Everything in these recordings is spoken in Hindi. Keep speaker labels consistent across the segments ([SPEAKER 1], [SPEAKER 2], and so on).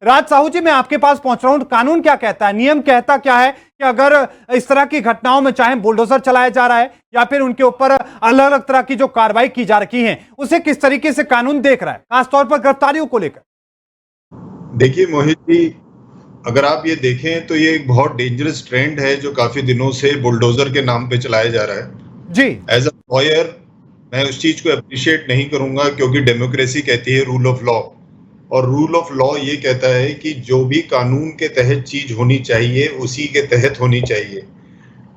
[SPEAKER 1] राज साहू जी, मैं आपके पास पहुंच रहा हूं। कानून क्या कहता है, नियम कहता क्या है कि अगर इस तरह की घटनाओं में चाहे बुलडोजर चलाया जा रहा है या फिर उनके ऊपर अलग अलग तरह की जो कार्रवाई की जा रही है, उसे किस तरीके से कानून देख रहा है, खासतौर पर गिरफ्तारियों को लेकर?
[SPEAKER 2] देखिए मोहित जी, अगर आप ये देखें तो ये एक बहुत डेंजरस ट्रेंड है जो काफी दिनों से बुलडोजर के नाम पे चलाया जा रहा है।
[SPEAKER 1] जी।
[SPEAKER 2] एज अ लॉयर मैं उस चीज को अप्रिशिएट नहीं करूंगा, क्योंकि डेमोक्रेसी कहती है रूल ऑफ लॉ, और रूल ऑफ लॉ ये कहता है कि जो भी कानून के तहत चीज होनी चाहिए उसी के तहत होनी चाहिए,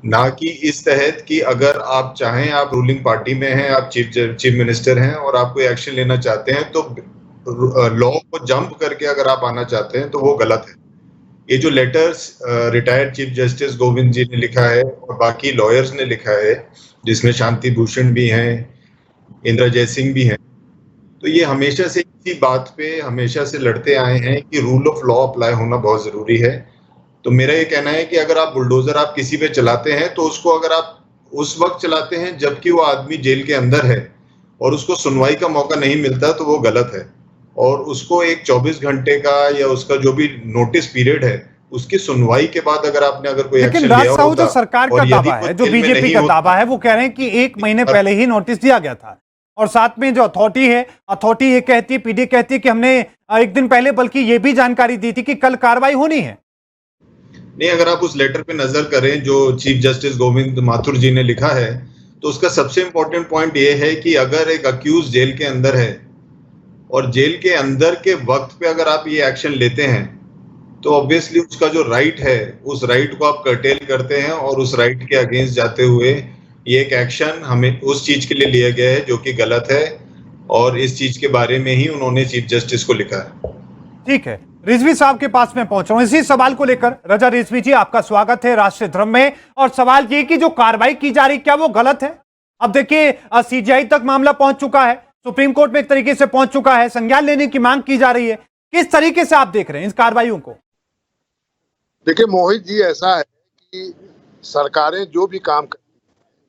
[SPEAKER 2] ना कि इस तहत कि अगर आप चाहें, आप रूलिंग पार्टी में हैं, आप चीफ मिनिस्टर हैं और आप कोई एक्शन लेना चाहते हैं तो लॉ को जंप करके अगर आप आना चाहते हैं तो वो गलत है। ये जो letters retired chief justice Govind ji ने लिखा है और बाकी लॉयर्स ने लिखा है, जिसमें शांति भूषण भी हैं, इंदिरा जयसिंह भी हैं, तो ये हमेशा से इसी बात पे हमेशा से लड़ते आए हैं कि रूल ऑफ लॉ अप्लाई होना बहुत जरूरी है। तो मेरा ये कहना है कि अगर आप बुलडोजर आप किसी पे चलाते हैं तो उसको अगर आप उस वक्त चलाते हैं जबकि वो आदमी जेल के अंदर है और उसको सुनवाई का मौका नहीं मिलता तो वो गलत है, और उसको एक 24 घंटे का या उसका जो भी नोटिस पीरियड है उसकी सुनवाई के बाद अगर कोई
[SPEAKER 1] लेकिन
[SPEAKER 2] एक्शन
[SPEAKER 1] राज
[SPEAKER 2] लिया
[SPEAKER 1] साहू,
[SPEAKER 2] होता,
[SPEAKER 1] जो सरकार का
[SPEAKER 2] और यदि
[SPEAKER 1] दावा
[SPEAKER 2] वो
[SPEAKER 1] है, जो
[SPEAKER 2] जेल में
[SPEAKER 1] बीजेपी
[SPEAKER 2] नहीं
[SPEAKER 1] का
[SPEAKER 2] होता,
[SPEAKER 1] दावा है, वो कह रहे हैं कि 1 महीने पहले ही नोटिस दिया गया था, और साथ में जो अथॉरिटी है, अथॉरिटी ये कहती है, पीडी कहती है कि हमने 1 दिन पहले बल्कि ये भी जानकारी दी थी कि कल कार्रवाई होनी है।
[SPEAKER 2] नहीं, अगर आप उस लेटर पे नजर करें जो चीफ जस्टिस गोविंद माथुर जी ने लिखा है, तो उसका सबसे इंपॉर्टेंट पॉइंट ये है कि अगर एक अक्यूज जेल के अंदर है और जेल के अंदर के वक्त पे अगर आप ये एक्शन लेते हैं तो ऑब्वियसली उसका जो राइट है उस राइट को आप कर्टेल करते हैं, और उस राइट के अगेंस्ट जाते हुए ये एक एक्शन हमें उस चीज के लिए लिया गया है जो कि गलत है, और इस चीज के बारे में ही उन्होंने चीफ जस्टिस को लिखा है।
[SPEAKER 1] ठीक है, रिजवी साहब के पास मैं पहुंच रहा हूं इसी सवाल को लेकर। रजा रिजवी जी, आपका स्वागत है राष्ट्रीय धर्म में। और सवाल ये कि जो कार्रवाई की जा रही, क्या वो गलत है? अब देखिए, सीजीआई तक मामला पहुंच चुका है, सुप्रीम कोर्ट में एक तरीके से पहुंच चुका है, संज्ञान लेने की मांग की जा रही है। किस तरीके से आप देख रहे हैं इन कार्रवाइयों को?
[SPEAKER 3] देखिए मोहित जी, ऐसा है कि सरकारें जो भी काम करती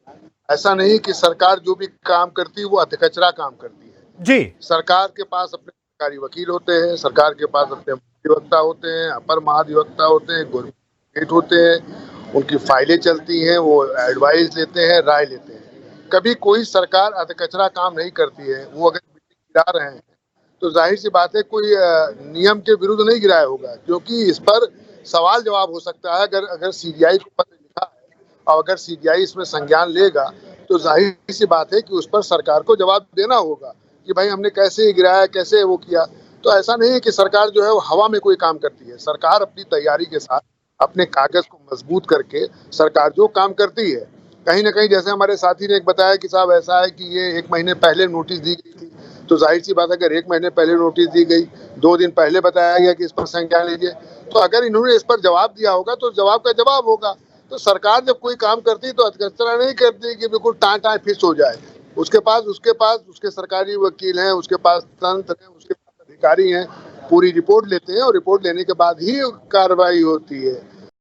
[SPEAKER 3] है, ऐसा नहीं कि सरकार जो भी काम करती है वो अधकचरा काम करती है
[SPEAKER 1] जी।
[SPEAKER 3] सरकार के पास अपने सरकारी वकील होते हैं, सरकार के पास अपने महाधिवक्ता होते हैं, अपर महाधिवक्ता होते हैं, गवर्नमेंट होते हैं, उनकी फाइलें चलती हैं, वो एडवाइस लेते हैं, राय लेते हैं। कभी कोई सरकार अधकचरा काम नहीं करती है। वो अगर बिल्डिंग गिरा रहे हैं तो जाहिर सी बात है कोई नियम के विरुद्ध नहीं गिराया होगा, क्योंकि इस पर सवाल जवाब हो सकता है। अगर सीबीआई को पत्र लिखा है और अगर सीबीआई इसमें संज्ञान लेगा तो जाहिर सी बात है कि उस पर सरकार को जवाब देना होगा कि भाई हमने कैसे गिराया, कैसे वो किया। तो ऐसा नहीं है कि सरकार जो है वो हवा में कोई काम करती है। सरकार अपनी तैयारी के साथ अपने कागज को मजबूत करके सरकार जो काम करती है, कहीं ना कहीं जैसे हमारे साथी ने एक बताया कि साहब ऐसा है कि ये 1 महीने पहले नोटिस दी गई थी, तो जाहिर सी बात है अगर 1 महीने पहले नोटिस दी गई, 2 दिन पहले बताया गया कि इस पर संज्ञान लीजिए, तो अगर इन्होंने इस पर जवाब दिया होगा तो जवाब का जवाब होगा। तो सरकार जब कोई काम करती है तो अधकचरा नहीं करती कि बिल्कुल टाँ फिक्स हो जाए। उसके पास उसके सरकारी वकील हैं, उसके पास तंत्र है, उसके पास अधिकारी हैं, पूरी रिपोर्ट लेते हैं और रिपोर्ट लेने के बाद ही कार्रवाई होती है।